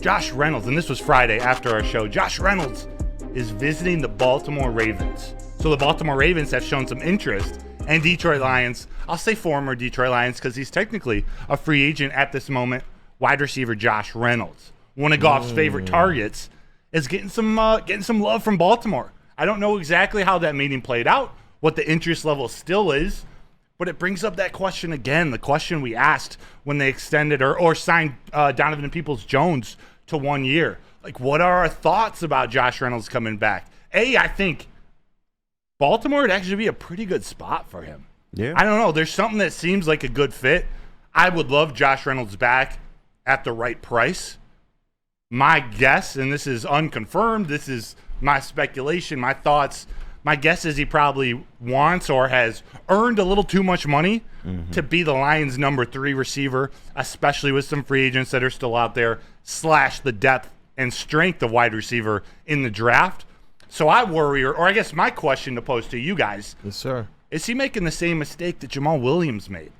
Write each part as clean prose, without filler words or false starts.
Josh Reynolds, and this was Friday after our show, Josh Reynolds is visiting the Baltimore Ravens. So the Baltimore Ravens have shown some interest, and Detroit Lions, I'll say former Detroit Lions because he's technically a free agent at this moment, wide receiver Josh Reynolds. One of Goff's favorite targets is getting some love from Baltimore. I don't know exactly how that meeting played out, what the interest level still is, but it brings up that question again, the question we asked when they extended or signed Donovan Peoples-Jones to 1 year. Like, what are our thoughts about Josh Reynolds coming back? I think Baltimore would actually be a pretty good spot for him. Yeah. I don't know. There's something that seems like a good fit. I would love Josh Reynolds back at the right price. My guess, and this is unconfirmed, this is my speculation, my thoughts, my guess is he probably wants or has earned a little too much money to be the Lions' number 3 receiver, especially with some free agents that are still out there, / the depth and strength of wide receiver in the draft. So I worry, or I guess my question to pose to you guys, Yes, sir. is he making the same mistake that Jamal Williams made?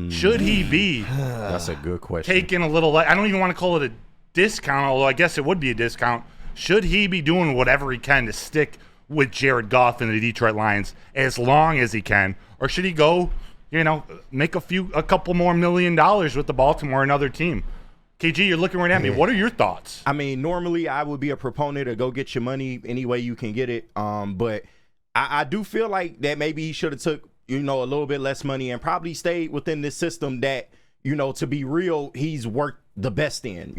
Should he be That's a good question. taking a little, I don't even want to call it a discount, although I guess it would be a discount. Should he be doing whatever he can to stick with Jared Goff and the Detroit Lions as long as he can? Or should he go, make a couple more $1 million with the Baltimore, another team? KG, you're looking right at me. What are your thoughts? I mean, normally I would be a proponent of go get your money any way you can get it. But I do feel like that maybe he should have took, a little bit less money and probably stayed within this system that, to be real, he's worked the best in.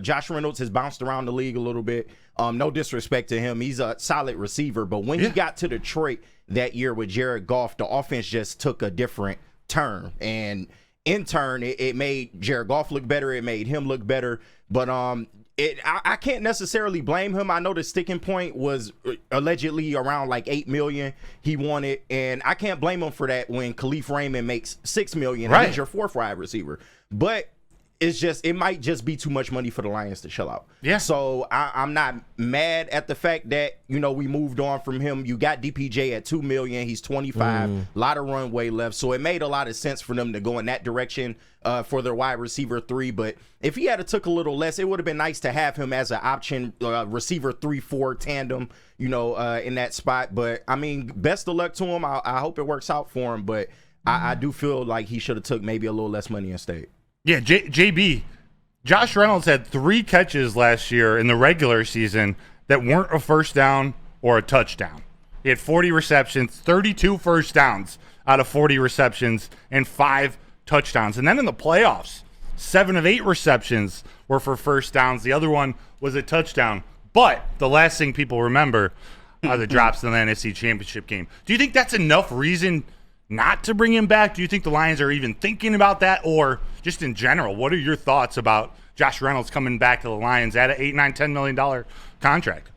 Josh Reynolds has bounced around the league a little bit. No disrespect to him. He's a solid receiver. But when he got to Detroit that year with Jared Goff, the offense just took a different turn. And in turn, it made Jared Goff look better. It made him look better. But I can't necessarily blame him. I know the sticking point was allegedly around like $8 million he wanted, and I can't blame him for that when Khalif Raymond makes $6 million and he's your 4th wide receiver. But it might just be too much money for the Lions to shell out. Yeah. So I'm not mad at the fact that, we moved on from him. You got DPJ at $2 million. He's 25, a lot of runway left. So it made a lot of sense for them to go in that direction for their wide receiver 3. But if he had took a little less, it would have been nice to have him as an option receiver 3-4 tandem, in that spot. But I mean, best of luck to him. I hope it works out for him. But I do feel like he should have took maybe a little less money instead. Yeah, JB, Josh Reynolds had 3 catches last year in the regular season that weren't a first down or a touchdown. He had 40 receptions, 32 first downs out of 40 receptions, and 5 touchdowns. And then in the playoffs, 7 of 8 receptions were for first downs. The other one was a touchdown. But the last thing people remember are the drops in the NFC Championship game. Do you think that's enough reason not to bring him back? Do you think the Lions are even thinking about that? Or just in general, what are your thoughts about Josh Reynolds coming back to the Lions at an $8, $9, $10 million contract?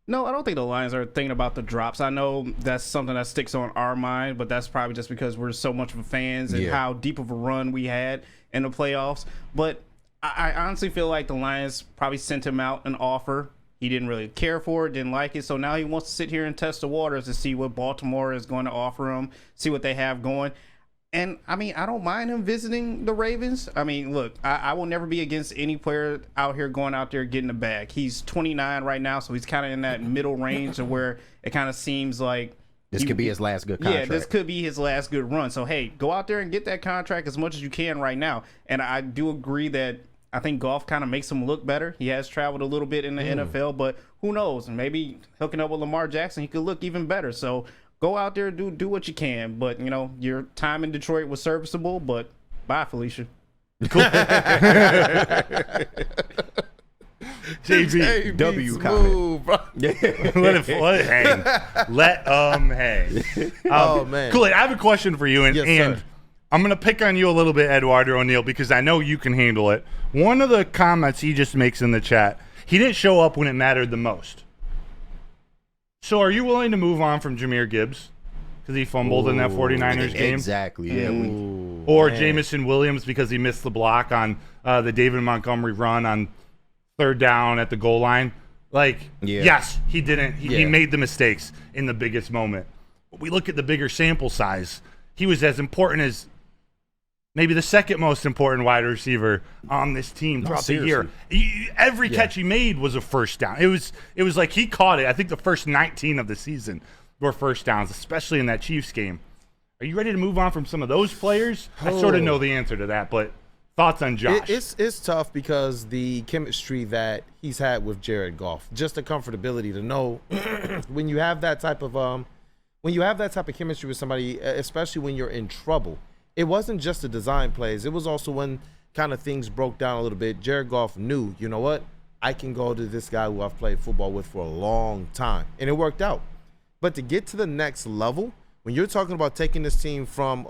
No, I don't think the Lions are thinking about the drops. I know that's something that sticks on our mind, but that's probably just because we're so much of fans and how deep of a run we had in the playoffs. But I honestly feel like the Lions probably sent him out an offer. He didn't really care for it, didn't like it. So now he wants to sit here and test the waters to see what Baltimore is going to offer him, see what they have going. And, I mean, I don't mind him visiting the Ravens. I mean, look, I will never be against any player out here going out there getting a bag. He's 29 right now, so he's kind of in that middle range of where it kind of seems like this could be his last good contract. Yeah, this could be his last good run. So, hey, go out there and get that contract as much as you can right now. And I do agree that I think Goff kind of makes him look better. He has traveled a little bit in the NFL, but who knows? Maybe hooking up with Lamar Jackson, he could look even better. So go out there, do what you can. But, your time in Detroit was serviceable, but bye, Felicia. Cool. JB, W comment. Let it hang. Let hang. Oh, man. Cool. I have a question for you, and Yes, sir. I'm going to pick on you a little bit, Eduardo O'Neill, because I know you can handle it. One of the comments he just makes in the chat, he didn't show up when it mattered the most. So are you willing to move on from Jahmyr Gibbs because he fumbled in that 49ers game? Exactly, yeah. Or Jamison Williams because he missed the block on the David Montgomery run on 3rd down at the goal line? Yes, he didn't. He made the mistakes in the biggest moment. But we look at the bigger sample size. He was as important as maybe the second most important wide receiver on this team throughout the year. Every catch he made was a first down. It was like he caught it. I think the first 19 of the season were first downs, especially in that Chiefs game. Are you ready to move on from some of those players? I sort of know the answer to that, but thoughts on Josh? It's tough because the chemistry that he's had with Jared Goff, just the comfortability to know when you have that type of chemistry with somebody, especially when you're in trouble. It wasn't just the design plays. It was also when kind of things broke down a little bit. Jared Goff knew, you know what? I can go to this guy who I've played football with for a long time, and it worked out. But to get to the next level, when you're talking about taking this team from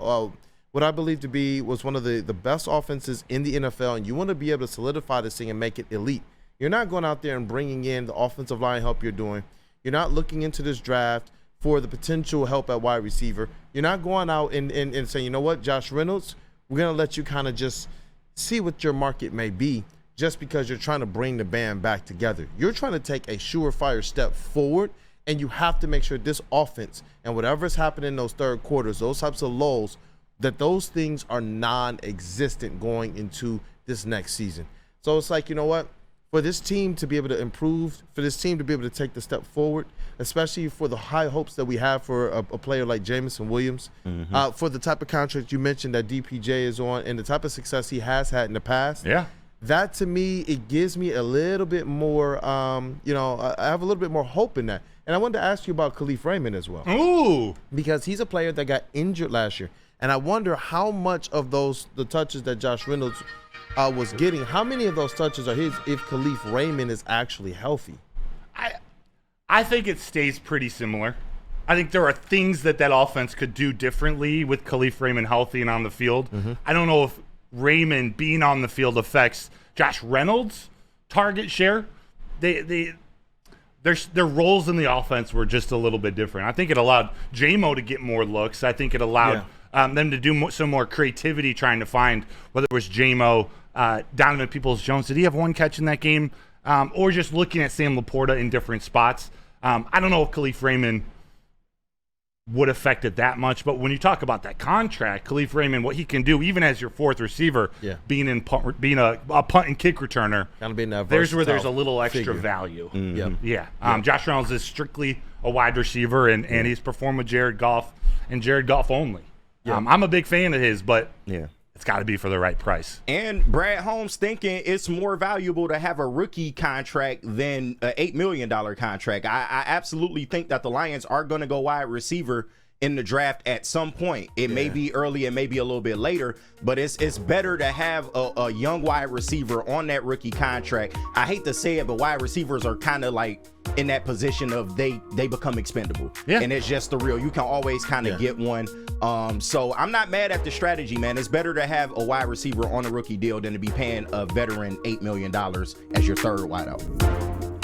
what I believe to be was one of the best offenses in the NFL, and you want to be able to solidify this thing and make it elite, you're not going out there and bringing in the offensive line help you're doing. You're not looking into this draft for the potential help at wide receiver. You're not going out and saying, you know what, Josh Reynolds, we're going to let you kind of just see what your market may be just because you're trying to bring the band back together. You're trying to take a surefire step forward, and you have to make sure this offense and whatever's happening in those third quarters, those types of lulls, that those things are non-existent going into this next season. So it's like, you know what? For this team to be able to improve, for this team to be able to take the step forward, especially for the high hopes that we have for a player like Jameson Williams, for the type of contract you mentioned that DPJ is on and the type of success he has had in the past, that to me, it gives me a little bit more, I have a little bit more hope in that. And I wanted to ask you about Khalif Raymond as well. Ooh. Because he's a player that got injured last year. And I wonder how much of the touches that Josh Reynolds was getting, how many of those touches are his if Khalif Raymond is actually healthy? I think it stays pretty similar. I think there are things that offense could do differently with Khalif Raymond healthy and on the field. I don't know if Raymond being on the field affects Josh Reynolds' target share. Their roles in the offense were just a little bit different. I think it allowed J-Mo to get more looks. I think it allowed them to do some more creativity trying to find, whether it was J-Mo, Donovan Peoples-Jones. Did he have one catch in that game? Or just looking at Sam Laporta in different spots. I don't know if Khalif Raymond would affect it that much, but when you talk about that contract, Khalif Raymond, what he can do, even as your fourth receiver, being a punt and kick returner, kind of being that there's where there's a little extra value. Josh Reynolds is strictly a wide receiver, and he's performed with Jared Goff and Jared Goff only. I'm a big fan of his, but it's got to be for the right price. And Brad Holmes thinking it's more valuable to have a rookie contract than an $8 million contract. I absolutely think that the Lions are going to go wide receiver in the draft at some point. It may be early, it may be a little bit later, but it's better to have a young wide receiver on that rookie contract. I hate to say it, but wide receivers are kind of like in that position of they become expendable. And it's just the real. You can always kind of get one. So I'm not mad at the strategy, man. It's better to have a wide receiver on a rookie deal than to be paying a veteran $8 million as your third wideout.